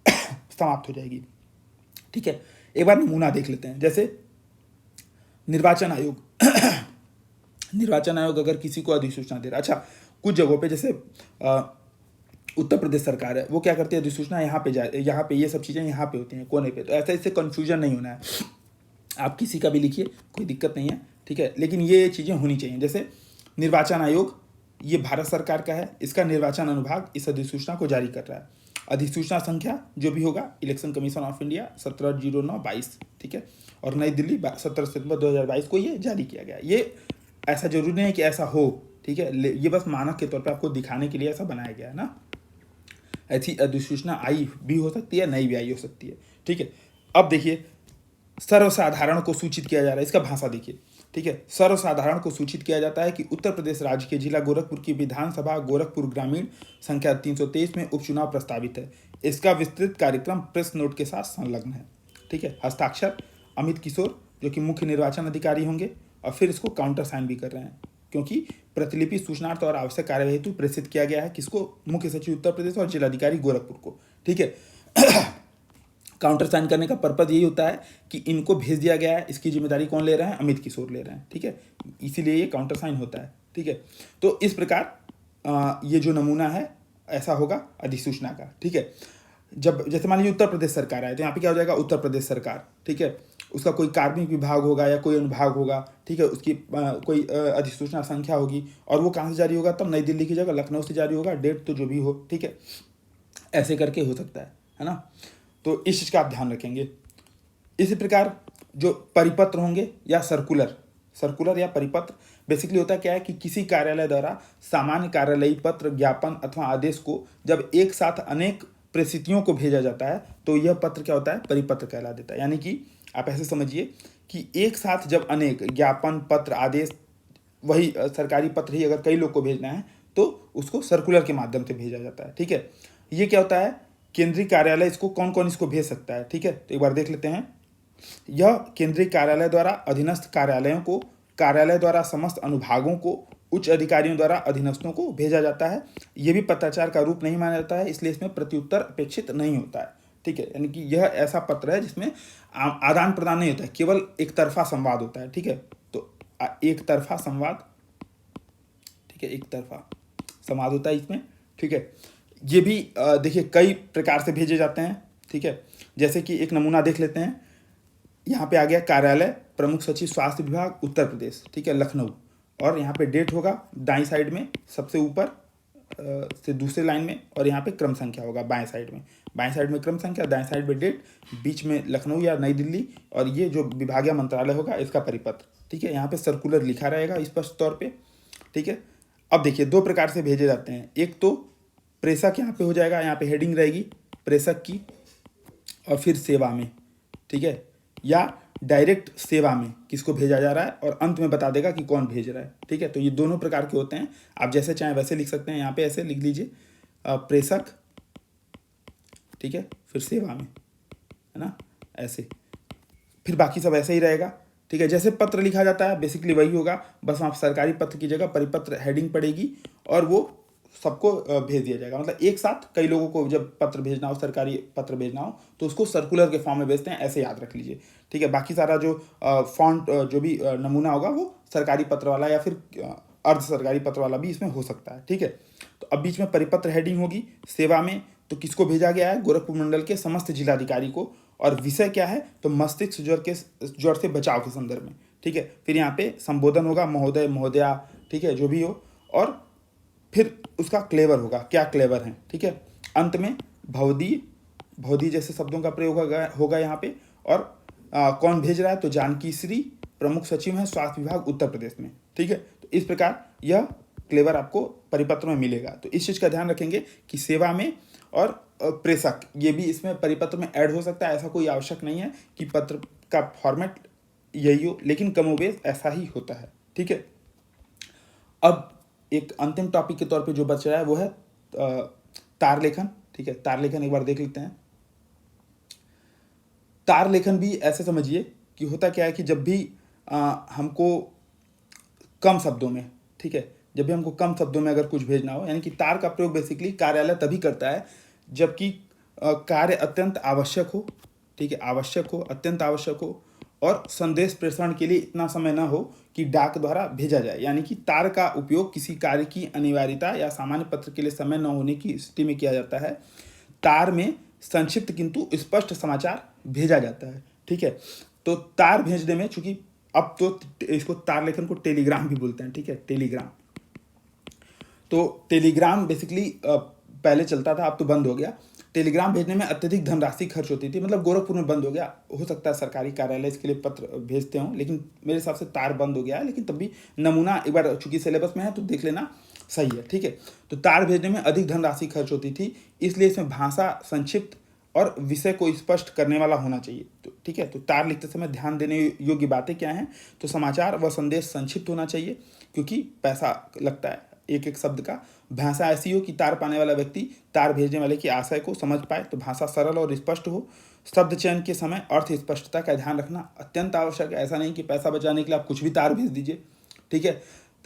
A: समाप्त हो जाएगी। ठीक है, एक बार नमूना देख लेते हैं। जैसे निर्वाचन आयोग निर्वाचन आयोग अगर किसी को अधिसूचना दे रहा है, अच्छा कुछ जगहों पे जैसे उत्तर प्रदेश सरकार है, वो क्या करती है, अधिसूचना यहाँ पे ये सब चीज़ें यहाँ पे होती हैं कोने पे, तो ऐसा इससे कन्फ्यूजन नहीं होना है। आप किसी का भी लिखिए, कोई दिक्कत नहीं है। ठीक है, लेकिन ये चीज़ें होनी चाहिए। जैसे निर्वाचन आयोग ये भारत सरकार का है, इसका निर्वाचन अनुभाग इस अधिसूचना को जारी कर रहा है। अधिसूचना संख्या जो भी होगा, इलेक्शन कमीशन ऑफ इंडिया 17/09/22। ठीक है, और नई दिल्ली 17 सितंबर 2022 को ये जारी किया गया। ये ऐसा जरूरी नहीं है कि ऐसा हो, ठीक है, ये बस मानक के तौर पर आपको दिखाने के लिए ऐसा बनाया गया है ना। ऐसी अधिसूचना आई भी हो सकती है, नहीं भी आई हो सकती है। ठीक है, अब देखिए सर्वसाधारण को सूचित किया जा रहा है, इसका भाषा देखिए। ठीक है, सर्वसाधारण को सूचित किया जाता है कि उत्तर प्रदेश राज्य के जिला गोरखपुर की विधानसभा गोरखपुर ग्रामीण संख्या 323 में उपचुनाव प्रस्तावित है। इसका विस्तृत कार्यक्रम प्रेस नोट के साथ संलग्न है। ठीक है, हस्ताक्षर अमित किशोर जो कि मुख्य निर्वाचन अधिकारी होंगे, और फिर इसको काउंटर साइन भी कर रहे हैं क्योंकि प्रतिलिपि सूचनार्थ और आवश्यक कार्यवाही हेतु प्रेषित किया गया है किसको, मुख्य सचिव उत्तर प्रदेश और जिलाधिकारी गोरखपुर को। ठीक है, काउंटर साइन करने का पर्पज यही होता है कि इनको भेज दिया गया है, इसकी जिम्मेदारी कौन ले रहे हैं, अमित किशोर ले रहे हैं। ठीक है, इसीलिए ये काउंटर साइन होता है। ठीक है, तो इस प्रकार ये जो नमूना है ऐसा होगा अधिसूचना का। ठीक है, जब जैसे मान लीजिए उत्तर प्रदेश सरकार है तो यहाँ पे क्या हो जाएगा, उत्तर प्रदेश सरकार। ठीक है, उसका कोई कार्मिक विभाग होगा या कोई अनुभाग होगा, ठीक है, उसकी कोई अधिसूचना संख्या होगी, और वो कहाँ से जारी होगा, तब नई दिल्ली की जगह लखनऊ से जारी होगा, डेट तो जो भी हो, ठीक है, ऐसे करके हो सकता है ना। तो इस चीज़ का आप ध्यान रखेंगे। इसी प्रकार जो परिपत्र होंगे या सर्कुलर या परिपत्र, बेसिकली होता क्या है कि किसी कार्यालय द्वारा सामान्य कार्यालयी पत्र, ज्ञापन अथवा आदेश को जब एक साथ अनेक परिस्थितियों को भेजा जाता है तो यह पत्र क्या होता है, परिपत्र कहला देता है। यानी कि आप ऐसे समझिए कि एक साथ जब अनेक ज्ञापन, पत्र, आदेश, वही सरकारी पत्र ही अगर कई लोग को भेजना है तो उसको सर्कुलर के माध्यम से भेजा जाता है, ठीक है। ये क्या होता है, केंद्रीय कार्यालय इसको कौन कौन इसको भेज सकता है, ठीक है। तो एक बार देख लेते हैं। यह केंद्रीय कार्यालय द्वारा अधीनस्थ कार्यालयों को, कार्यालय द्वारा समस्त अनुभागों को, उच्च अधिकारियों द्वारा अधीनस्थों को भेजा जाता है। यह भी पत्राचार का रूप नहीं माना जाता है, इसलिए इसमें प्रत्युत्तर अपेक्षित नहीं होता है, ठीक है। यानी कि यह ऐसा पत्र है जिसमें आदान प्रदान नहीं होता है, केवल एक तरफा संवाद होता है, ठीक है। तो एक तरफा संवाद, ठीक है, एक तरफा संवाद होता है इसमें, ठीक है। ये भी देखिए कई प्रकार से भेजे जाते हैं, ठीक है। जैसे कि एक नमूना देख लेते हैं। यहाँ पे आ गया कार्यालय प्रमुख सचिव स्वास्थ्य विभाग उत्तर प्रदेश, ठीक है, लखनऊ, और यहाँ पे डेट होगा दाईं साइड में सबसे ऊपर से दूसरे लाइन में, और यहाँ पे क्रम संख्या होगा बाएं साइड में क्रम संख्या, दाएं साइड में डेट, बीच में लखनऊ या नई दिल्ली, और ये जो विभागीय मंत्रालय होगा इसका परिपत्र, ठीक है। यहाँ पे सर्कुलर लिखा रहेगा स्पष्ट तौर पे, ठीक है। अब देखिए दो प्रकार से भेजे जाते हैं। एक तो प्रेषक यहाँ पे हो जाएगा, यहाँ पे हेडिंग रहेगी प्रेषक की, और फिर सेवा में, ठीक है, या डायरेक्ट सेवा में किसको भेजा जा रहा है, और अंत में बता देगा कि कौन भेज रहा है, ठीक है। तो ये दोनों प्रकार के होते हैं, आप जैसे चाहें वैसे लिख सकते हैं। यहाँ पे ऐसे लिख लीजिए प्रेषक, ठीक है, फिर सेवा में, है ना, ऐसे, फिर बाकी सब ऐसे ही रहेगा, ठीक है। जैसे पत्र लिखा जाता है बेसिकली वही होगा, बस वहाँ सरकारी पत्र की जगह परिपत्र हेडिंग पड़ेगी और वो सबको भेज दिया जाएगा। मतलब एक साथ कई लोगों को जब पत्र भेजना हो, सरकारी पत्र भेजना हो, तो उसको सर्कुलर के फॉर्म में भेजते हैं, ऐसे याद रख लीजिए, ठीक है। बाकी सारा जो फॉन्ट जो भी नमूना होगा वो सरकारी पत्र वाला या फिर अर्ध सरकारी पत्र वाला भी इसमें हो सकता है, ठीक है। तो अब बीच में परिपत्र हेडिंग होगी। सेवा में तो किसको भेजा गया है, गोरखपुर मंडल के समस्त जिलाधिकारी को, और विषय क्या है, तो मस्तिष्क ज्वर से बचाव के संदर्भ में, ठीक है। फिर यहाँ पे संबोधन होगा महोदय, महोदया, ठीक है, जो भी हो, और फिर उसका क्लेवर होगा, क्या क्लेवर है, ठीक है। अंत में भवदी जैसे शब्दों का प्रयोग होगा यहाँ पे, और कौन भेज रहा है, तो जानकी श्री प्रमुख सचिव हैं स्वास्थ्य विभाग उत्तर प्रदेश में, ठीक है। तो इस प्रकार यह क्लेवर आपको परिपत्र में मिलेगा। तो इस चीज़ का ध्यान रखेंगे कि सेवा में और प्रेषक ये भी इसमें परिपत्र में ऐड हो सकता है, ऐसा कोई आवश्यक नहीं है कि पत्र का फॉर्मेट यही हो, लेकिन कमोबेश ऐसा ही होता है, ठीक है। अब एक अंतिम टॉपिक के तौर पे जो बच रहा है वो है तार लेखन, ठीक है। तार लेखन एक बार देख लेते हैं। तार लेखन भी ऐसे समझिए कि होता क्या है कि जब भी हमको कम शब्दों में, ठीक है, जब भी हमको कम शब्दों में अगर कुछ भेजना हो, यानी कि तार का प्रयोग बेसिकली कार्यालय तभी करता है जबकि कार्य अत्यंत आवश्यक हो, ठीक है, आवश्यक हो, अत्यंत आवश्यक हो, और संदेश प्रेषण के लिए इतना समय न हो कि डाक द्वारा भेजा जाए। यानी कि तार का उपयोग किसी कार्य की अनिवार्यता या सामान्य पत्र के लिए समय न होने की स्थिति में किया जाता है। तार में संक्षिप्त किंतु स्पष्ट समाचार भेजा जाता है, ठीक है। तो तार भेजने में, चूंकि अब तो इसको तार लेखन को टेलीग्राम भी बोलते हैं, ठीक है, टेलीग्राम। तो टेलीग्राम बेसिकली पहले चलता था, अब तो बंद हो गया। टेलीग्राम भेजने में अत्यधिक धनराशि खर्च होती थी, मतलब गोरखपुर में बंद हो गया, हो सकता है सरकारी कार्यालय इसके लिए पत्र भेजते हों, लेकिन मेरे हिसाब से तार बंद हो गया है। लेकिन तब भी नमूना एक बार चूंकि सिलेबस में है तो देख लेना, सही है, ठीक है। तो तार भेजने में अधिक धनराशि खर्च होती थी, इसलिए इसमें भाषा संक्षिप्त और विषय को स्पष्ट करने वाला होना चाहिए, तो ठीक है। तो तार लिखते समय ध्यान देने योग्य बातें क्या हैं, तो समाचार व संदेश संक्षिप्त होना चाहिए क्योंकि पैसा लगता है एक एक शब्द का। भाषा ऐसी हो कि तार पाने वाला व्यक्ति तार भेजने वाले की आशय को समझ पाए, तो भाषा सरल और स्पष्ट हो। शब्द चयन के समय अर्थ स्पष्टता का ध्यान रखना अत्यंत आवश्यक है। ऐसा नहीं कि पैसा बचाने के लिए आप कुछ भी तार भेज दीजिए, ठीक है।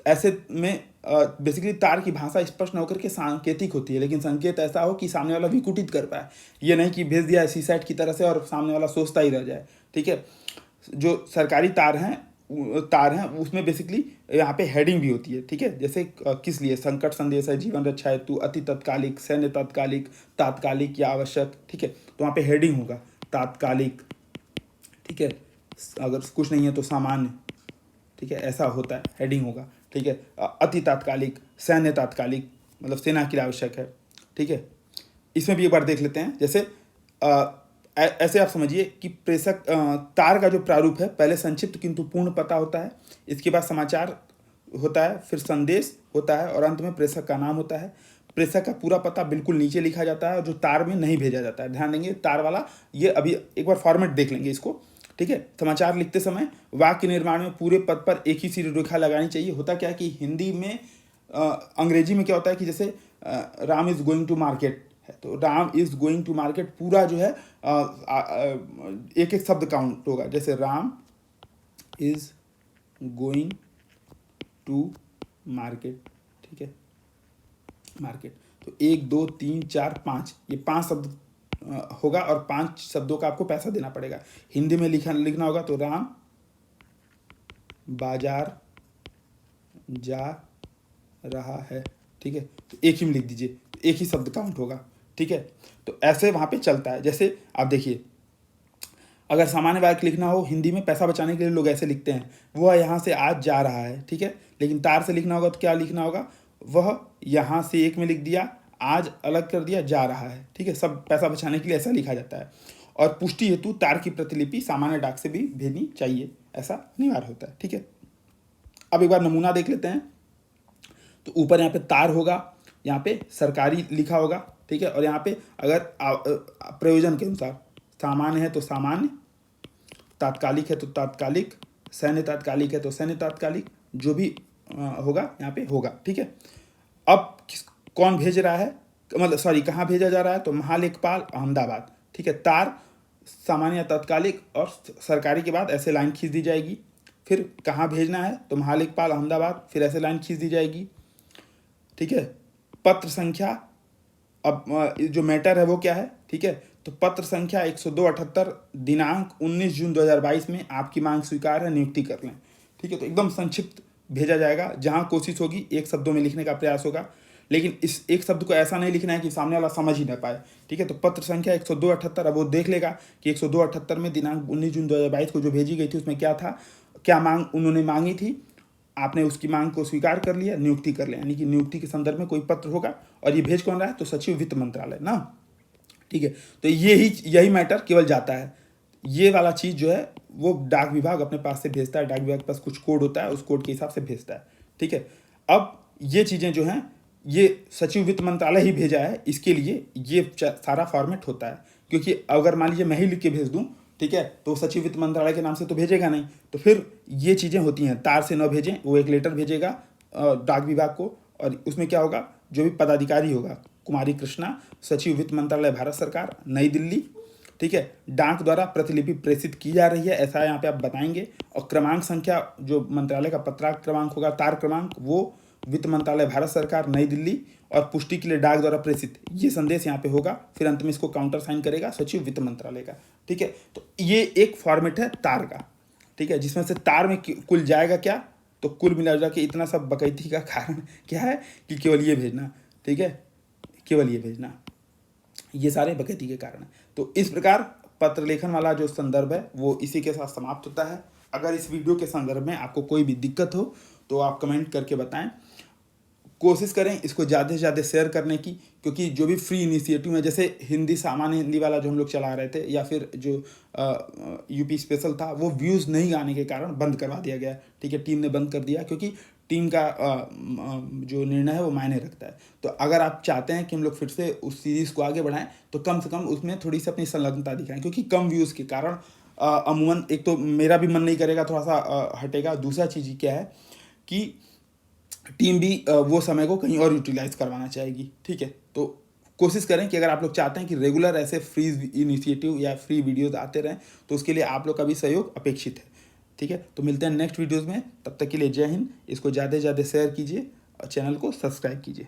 A: ऐसे में बेसिकली तार की भाषा स्पष्ट न होकर के सांकेतिक होती है, लेकिन संकेत ऐसा हो कि सामने वाला विकुटित कर पाए। ये नहीं कि भेज दिया है सीसैट की तरह से और सामने वाला सोचता ही रह जाए, ठीक है। जो सरकारी तार हैं उसमें बेसिकली यहाँ पे हेडिंग भी होती है, ठीक है। जैसे किस लिए, संकट संदेश है, जीवन रक्षा हेतु, अति तत्कालिक, सैन्य तात्कालिक, तात्कालिक या आवश्यक, ठीक है। तो वहाँ पे हेडिंग होगा तात्कालिक, ठीक है, अगर कुछ नहीं है तो सामान्य, ठीक है, ऐसा होता है, हेडिंग होगा, ठीक है। अति तात्कालिक, सैन्य तात्कालिक, मतलब सेना के लिए आवश्यक है, ठीक है। इसमें भी एक बार देख लेते हैं। जैसे ऐसे आप समझिए कि प्रेषक तार का जो प्रारूप है, पहले संक्षिप्त किंतु पूर्ण पता होता है, इसके बाद समाचार होता है, फिर संदेश होता है और अंत में प्रेषक का नाम होता है। प्रेषक का पूरा पता बिल्कुल नीचे लिखा जाता है और जो तार में नहीं भेजा जाता है, ध्यान देंगे तार वाला, ये अभी एक बार फॉर्मेट देख लेंगे इसको, ठीक है। समाचार लिखते समय वाक्य निर्माण में पूरे पद पर एक ही रेखा लगानी चाहिए। होता क्या है कि हिंदी में अंग्रेजी में क्या होता है कि जैसे Ram is going to market है, तो Ram is going to market पूरा जो है एक एक शब्द काउंट होगा। जैसे Ram is going to market, ठीक है, मार्केट, तो 1 2 3 4 5, ये 5 शब्द होगा और 5 शब्दों का आपको पैसा देना पड़ेगा। हिंदी में लिखना होगा तो राम बाजार जा रहा है, ठीक है, तो एक ही में लिख दीजिए, तो एक ही शब्द काउंट होगा, ठीक है। तो ऐसे वहाँ पे चलता है। जैसे आप देखिए, अगर सामान्य वाक्य लिखना हो हिंदी में, पैसा बचाने के लिए लोग ऐसे लिखते हैं, वह यहाँ से आज जा रहा है, ठीक है। लेकिन तार से लिखना होगा तो क्या लिखना होगा, वह यहाँ से एक में लिख दिया, आज अलग कर दिया, जा रहा है, ठीक है। सब पैसा बचाने के लिए ऐसा लिखा जाता है। और पुष्टि हेतु तार की प्रतिलिपि सामान्य डाक से भी भेजनी चाहिए, ऐसा अनिवार्य होता है, ठीक है। अब एक बार नमूना देख लेते हैं। तो ऊपर यहाँ पे तार होगा, यहाँ पे सरकारी लिखा होगा, ठीक है। और यहाँ पे अगर प्रयोजन के अनुसार सामान्य है तो सामान्य, तात्कालिक है तो तात्कालिक, सैन्य तात्कालिक है तो सैन्य तात्कालिक, जो भी होगा यहाँ पे होगा, ठीक है। अब कौन भेज रहा है, मतलब सॉरी कहाँ भेजा जा रहा है, तो महालेखपाल अहमदाबाद, ठीक है। तार सामान्य तात्कालिक और सरकारी के बाद ऐसे लाइन खींच दी जाएगी। फिर कहाँ भेजना है, तो महालेखपाल अहमदाबाद, फिर ऐसे लाइन खींच दी जाएगी, ठीक है। पत्र संख्या, अब जो मैटर है वो क्या है, ठीक है। तो पत्र संख्या 10278, दिनांक 19 जून 2022 में आपकी मांग स्वीकार है, नियुक्ति कर लें, ठीक है। तो एकदम संक्षिप्त भेजा जाएगा, जहां कोशिश होगी एक शब्दों में लिखने का प्रयास होगा, लेकिन इस एक शब्द को ऐसा नहीं लिखना है कि सामने वाला समझ ही ना पाए, ठीक है। तो पत्र संख्या 10278, अब वो देख लेगा कि 10278 में दिनांक 19 जून 2022 को जो भेजी गई थी उसमें क्या था, क्या मांग उन्होंने मांगी थी, आपने उसकी मांग को स्वीकार कर लिया, नियुक्ति कर लिया, यानी कि नियुक्ति के संदर्भ में कोई पत्र होगा। और ये भेज कौन रहा है, तो सचिव वित्त मंत्रालय ना, ठीक है। तो यही मैटर केवल जाता है, ये वाला चीज़ जो है वो डाक विभाग अपने पास से भेजता है, डाक विभाग के पास कुछ कोड होता है, उस कोड के हिसाब से भेजता है, ठीक है। अब ये चीज़ें जो हैं ये सचिव वित्त मंत्रालय ही भेजा है, इसके लिए ये सारा फॉर्मेट होता है। क्योंकि अगर मान लीजिए मैं ही लिख के भेज दूँ, ठीक है, तो सचिव वित्त मंत्रालय के नाम से तो भेजेगा नहीं, तो फिर ये चीज़ें होती हैं। तार से न भेजें, वो एक लेटर भेजेगा डाक विभाग को, और उसमें क्या होगा, जो भी पदाधिकारी होगा, कुमारी कृष्णा, सचिव वित्त मंत्रालय भारत सरकार, नई दिल्ली, ठीक है, डाक द्वारा प्रतिलिपि प्रेषित की जा रही है, ऐसा यहाँ पे आप बताएंगे। और क्रमांक संख्या, जो मंत्रालय का पत्रांक क्रमांक होगा, तार क्रमांक, वो वित्त मंत्रालय भारत सरकार, नई दिल्ली, और पुष्टि के लिए डाक द्वारा प्रेषित, ये संदेश यहाँ पे होगा। फिर अंत में इसको काउंटर साइन करेगा सचिव वित्त मंत्रालय का, ठीक है। तो ये एक फॉर्मेट है तार का, ठीक है, जिसमें से तार में कुल जाएगा क्या, तो कुल मिला के इतना सब बकैती का कारण क्या है कि केवल ये भेजना, ठीक है, केवल ये भेजना, ये सारे बकैती के कारण है। तो इस प्रकार पत्र लेखन वाला जो संदर्भ है वो इसी के साथ समाप्त होता है। अगर इस वीडियो के संदर्भ में आपको कोई भी दिक्कत हो तो आप कमेंट करके बताएं। कोशिश करें इसको ज़्यादा से ज़्यादा शेयर करने की, क्योंकि जो भी फ्री इनिशिएटिव है, जैसे हिंदी सामान्य हिंदी वाला जो हम लोग चला रहे थे, या फिर जो यूपी स्पेशल था, वो व्यूज़ नहीं आने के कारण बंद करवा दिया गया, ठीक है। टीम ने बंद कर दिया, क्योंकि टीम का जो निर्णय है वो मायने रखता है। तो अगर आप चाहते हैं कि हम लोग फिर से उस सीरीज़ को आगे बढ़ाएं, तो कम से कम उसमें थोड़ी सी अपनी संलग्नता दिखाएं, क्योंकि कम व्यूज़ के कारण अमूमन एक तो मेरा भी मन नहीं करेगा, थोड़ा सा हटेगा। दूसरा चीज़ क्या है कि टीम भी वो समय को कहीं और यूटिलाइज करवाना चाहेगी, ठीक है। तो कोशिश करें कि अगर आप लोग चाहते हैं कि रेगुलर ऐसे फ्री इनिशिएटिव या फ्री वीडियोस आते रहें, तो उसके लिए आप लोग का भी सहयोग अपेक्षित है, ठीक है। तो मिलते हैं नेक्स्ट वीडियोज़ में, तब तक के लिए जय हिंद। इसको ज़्यादा से ज़्यादा शेयर कीजिए और चैनल को सब्सक्राइब कीजिए।